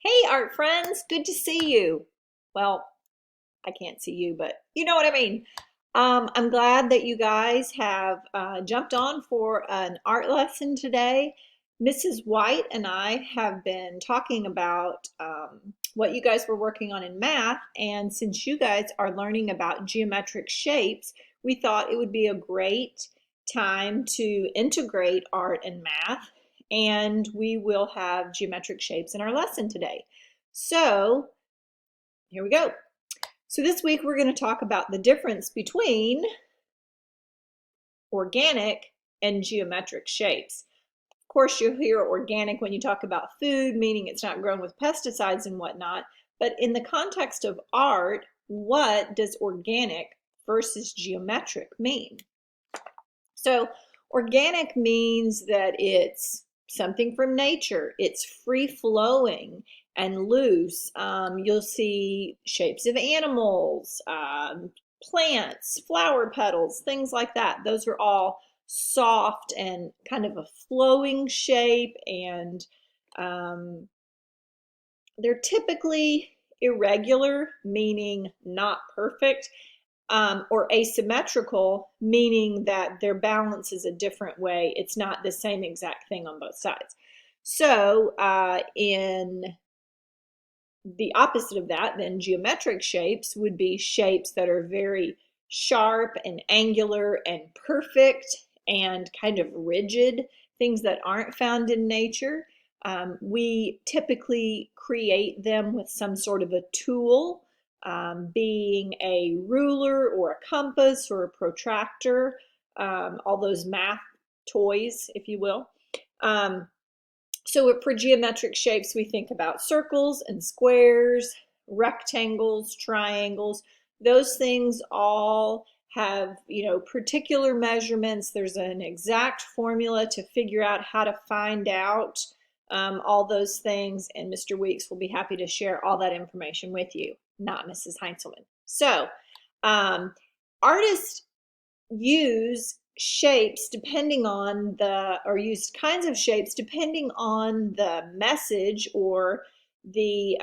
Hey, art friends, good to see you. Well, I can't see you, but you know what I mean. I'm glad that you guys have jumped on for an art lesson today. Mrs. White and I have been talking about what you guys were working on in math, and since you guys are learning about geometric shapes, we thought it would be a great time to integrate art and math, and we will have geometric shapes in our lesson today. So here we go. So this week we're going to talk about the difference between organic and geometric shapes. Of course, you'll hear organic when you talk about food, meaning it's not grown with pesticides and whatnot. But in the context of art, what does organic versus geometric mean? So organic means that it's something from nature. It's free flowing and loose. You'll see shapes of animals, plants, flower petals, things like that. Those are all soft and kind of a flowing shape, and um, they're typically irregular, meaning not perfect, or asymmetrical, meaning that their balance is a different way. It's not the same exact thing on both sides. So in the opposite of that, then geometric shapes would be shapes that are very sharp and angular and perfect and kind of rigid, things that aren't found in nature. We typically create them with some sort of a tool, being a ruler or a compass or a protractor, all those math toys, if you will. So for geometric shapes, we think about circles and squares, rectangles, triangles. Those things all have, particular measurements. There's an exact formula to figure out how to find out all those things, and Mr. Weeks will be happy to share all that information with you, not Mrs. Heinzelman. So artists use shapes depending on or use kinds of shapes depending on the message or the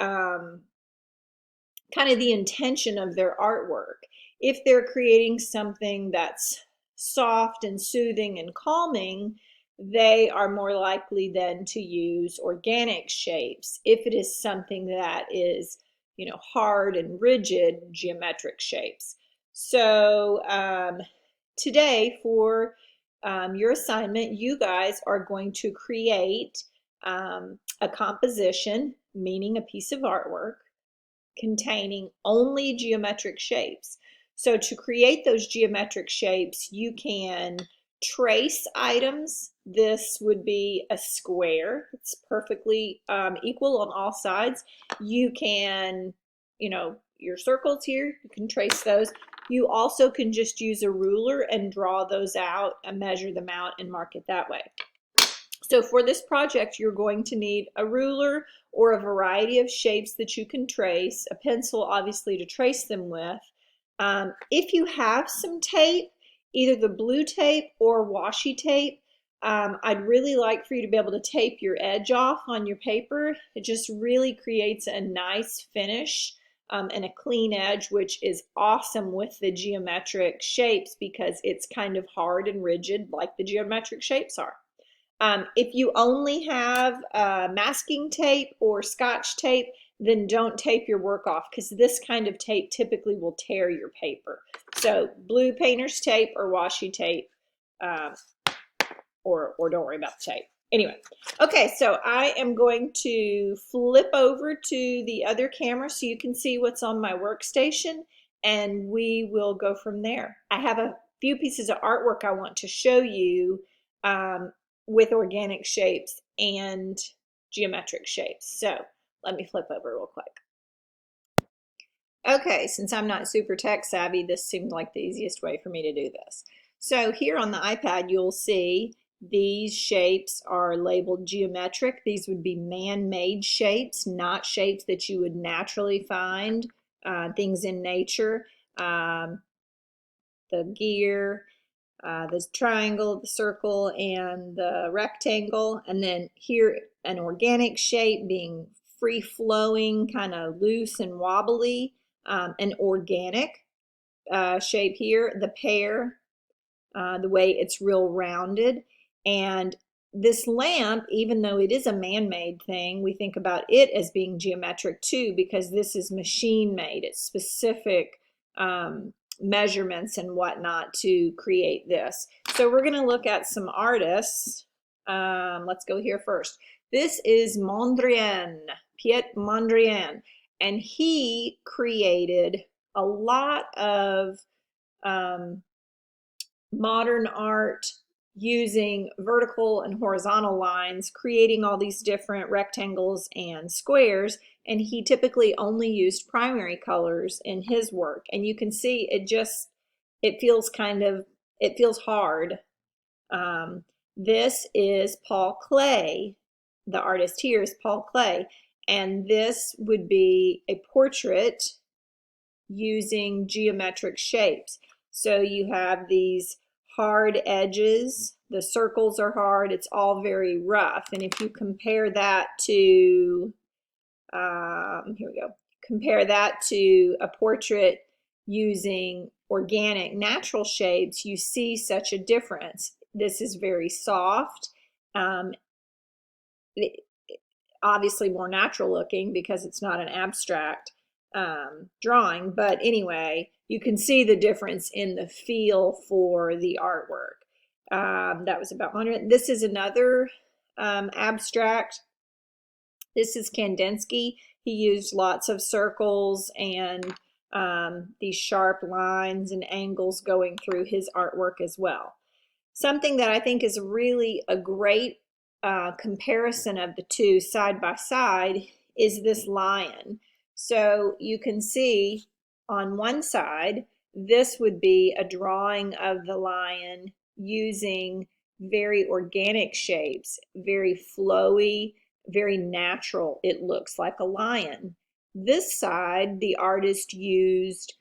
kind of the intention of their artwork. If they're creating something that's soft and soothing and calming, they are more likely then to use organic shapes. If it is something that is, hard and rigid, geometric shapes. So today for your assignment, you guys are going to create a composition, meaning a piece of artwork, containing only geometric shapes. So to create those geometric shapes, you can trace items. This would be a square. It's perfectly equal on all sides. You can, your circles here, you can trace those. You also can just use a ruler and draw those out and measure them out and mark it that way. So for this project, you're going to need a ruler or a variety of shapes that you can trace, a pencil obviously to trace them with. If you have some tape, either the blue tape or washi tape, I'd really like for you to be able to tape your edge off on your paper. It just really creates a nice finish and a clean edge, which is awesome with the geometric shapes because it's kind of hard and rigid like the geometric shapes are. If you only have masking tape or scotch tape, then don't tape your work off because this kind of tape typically will tear your paper. So blue painter's tape or washi tape, or don't worry about the tape. Anyway, okay, so I am going to flip over to the other camera so you can see what's on my workstation, and we will go from there. I have a few pieces of artwork I want to show you with organic shapes and geometric shapes. So let me flip over real quick. Okay, since I'm not super tech savvy, this seemed like the easiest way for me to do this. So here on the iPad, you'll see these shapes are labeled geometric. These would be man-made shapes, not shapes that you would naturally find, things in nature. The gear, the triangle, the circle, and the rectangle. And then here, an organic shape being free-flowing, kind of loose and wobbly, an organic shape here, the pear, the way it's real rounded. And this lamp, even though it is a man-made thing, we think about it as being geometric too, because this is machine-made. It's specific measurements and whatnot to create this. So we're going to look at some artists. Let's go here first. This is Mondrian, Piet Mondrian, and he created a lot of modern art using vertical and horizontal lines, creating all these different rectangles and squares, and he typically only used primary colors in his work. And you can see it feels hard. This is Paul Klee. The artist here is Paul Klee, and this would be a portrait using geometric shapes. So you have these hard edges, the circles are hard, it's all very rough. And if you compare that to, here we go, compare that to a portrait using organic natural shapes, you see such a difference. This is very soft, obviously more natural looking because it's not an abstract drawing, but anyway, you can see the difference in the feel for the artwork. That was about 100. This is another abstract. This is Kandinsky. He used lots of circles and these sharp lines and angles going through his artwork as well. Something that I think is really a great comparison of the two side by side is this lion. So you can see on one side, this would be a drawing of the lion using very organic shapes, very flowy, very natural. It looks like a lion. This side, the artist used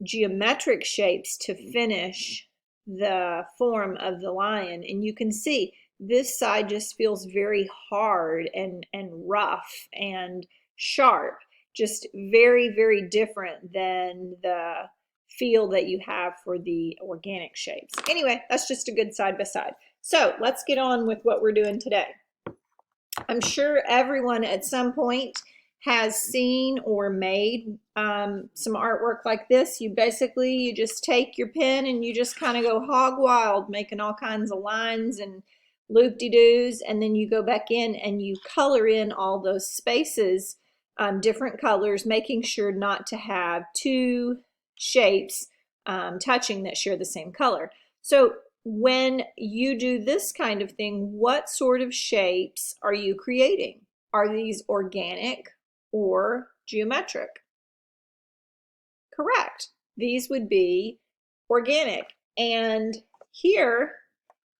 geometric shapes to finish the form of the lion. And you can see this side just feels very hard and rough and sharp. Just very, very different than the feel that you have for the organic shapes. Anyway, that's just a good side by side. So let's get on with what we're doing today. I'm sure everyone at some point has seen or made some artwork like this. You just take your pen and you just kind of go hog wild, making all kinds of lines and loop-de-doos, and then you go back in and you color in all those spaces, different colors, making sure not to have two shapes touching that share the same color. So when you do this kind of thing, what sort of shapes are you creating? Are these organic or geometric? Correct. These would be organic. And here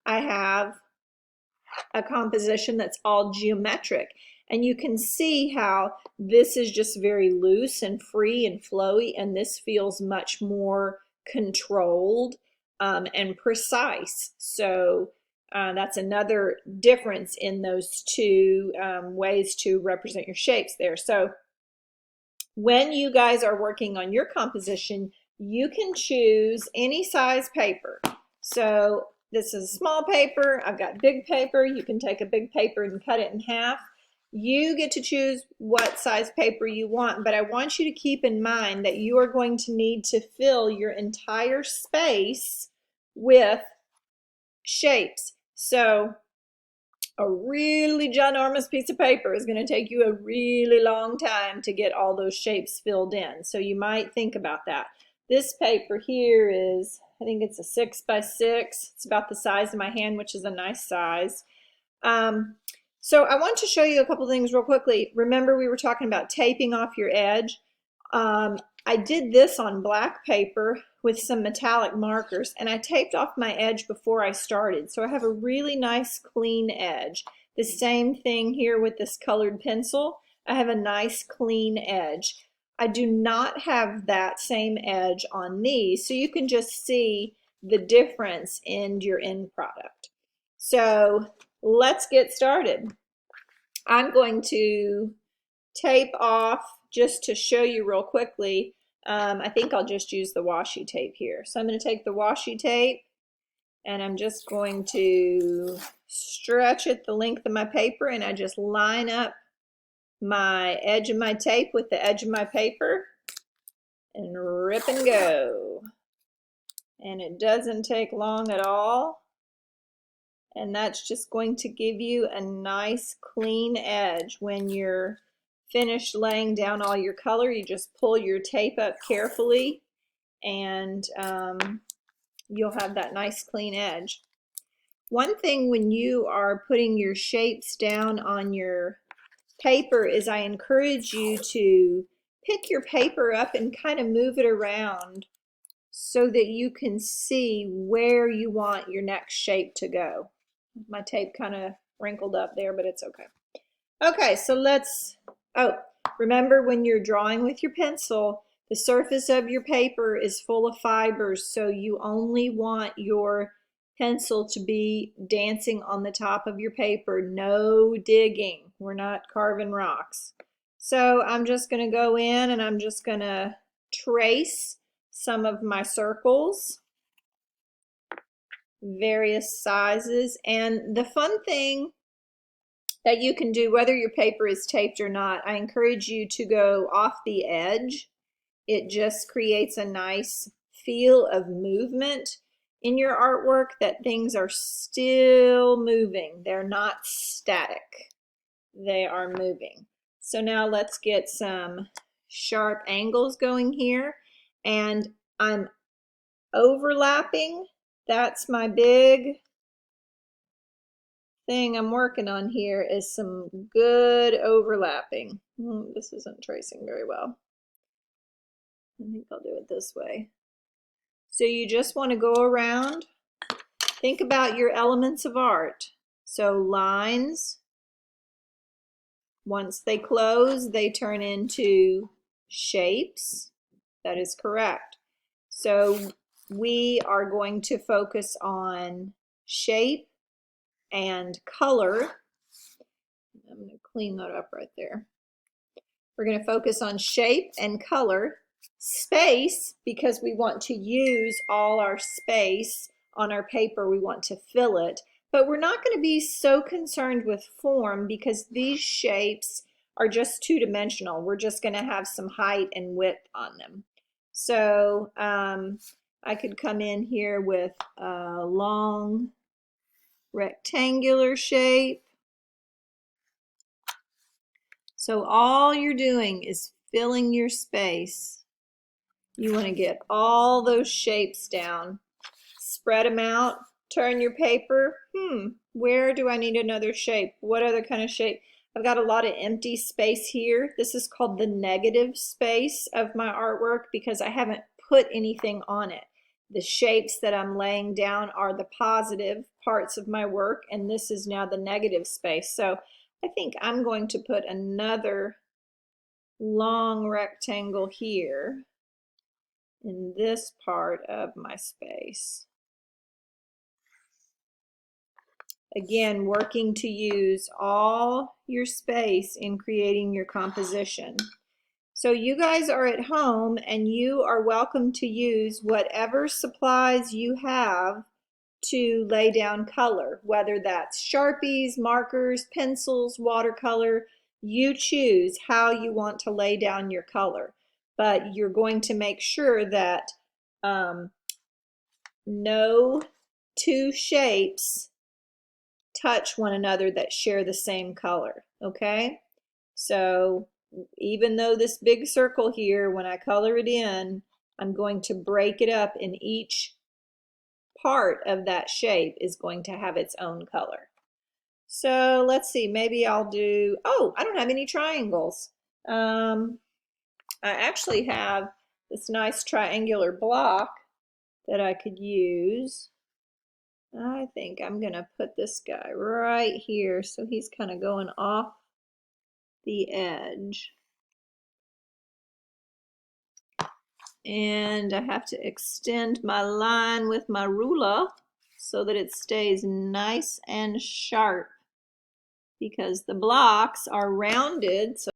I have a composition that's all geometric. And you can see how this is just very loose and free and flowy, and this feels much more controlled and precise. So that's another difference in those two ways to represent your shapes there. So when you guys are working on your composition, you can choose any size paper. So this is small paper, I've got big paper. You can take a big paper and cut it in half. You get to choose what size paper you want, but I want you to keep in mind that you are going to need to fill your entire space with shapes. So a really ginormous piece of paper is going to take you a really long time to get all those shapes filled in. So you might think about that. This paper here is, I think it's a 6 by 6. It's about the size of my hand, which is a nice size. So I want to show you a couple things real quickly. Remember we were talking about taping off your edge. I did this on black paper with some metallic markers, and I taped off my edge before I started. So I have a really nice clean edge. The same thing here with this colored pencil. I have a nice clean edge. I do not have that same edge on these, so you can just see the difference in your end product. So let's get started. I'm going to tape off just to show you real quickly. I think I'll just use the washi tape here. So I'm going to take the washi tape and I'm just going to stretch it the length of my paper, and I just line up my edge of my tape with the edge of my paper and rip and go. And it doesn't take long at all. And that's just going to give you a nice clean edge. When you're finished laying down all your color, you just pull your tape up carefully and you'll have that nice clean edge. One thing when you are putting your shapes down on your paper is I encourage you to pick your paper up and kind of move it around so that you can see where you want your next shape to go. My tape kind of wrinkled up there, but it's okay. Okay, so remember when you're drawing with your pencil, the surface of your paper is full of fibers, so you only want your pencil to be dancing on the top of your paper. No digging. We're not carving rocks. So I'm just going to go in and I'm just going to trace some of my circles, various sizes. And the fun thing that you can do, whether your paper is taped or not, I encourage you to go off the edge. It just creates a nice feel of movement in your artwork, that things are still moving. They're not static. They are moving. So now let's get some sharp angles going here. And I'm overlapping. That's my big thing I'm working on here, is some good overlapping. This isn't tracing very well. I think I'll do it this way. So you just want to go around. Think about your elements of art. So lines, once they close, they turn into shapes. That is correct. So we are going to focus on shape and color. I'm going to clean that up right there. We're going to focus on shape and color. Space, because we want to use all our space on our paper. We want to fill it. But we're not going to be so concerned with form, because these shapes are just two-dimensional. We're just going to have some height and width on them. So I could come in here with a long rectangular shape. So all you're doing is filling your space. You want to get all those shapes down. Spread them out. Turn your paper. Where do I need another shape? What other kind of shape? I've got a lot of empty space here. This is called the negative space of my artwork because I haven't put anything on it. The shapes that I'm laying down are the positive parts of my work, and this is now the negative space. So I think I'm going to put another long rectangle here in this part of my space. Again, working to use all your space in creating your composition. So you guys are at home and you are welcome to use whatever supplies you have to lay down color, whether that's Sharpies, markers, pencils, watercolor. You choose how you want to lay down your color, but you're going to make sure that no two shapes touch one another that share the same color, okay? So even though this big circle here, when I color it in, I'm going to break it up, and each part of that shape is going to have its own color. So let's see, maybe I'll do, I don't have any triangles. I actually have this nice triangular block that I could use. I think I'm going to put this guy right here so he's kind of going off the edge. And I have to extend my line with my ruler so that it stays nice and sharp, because the blocks are rounded. So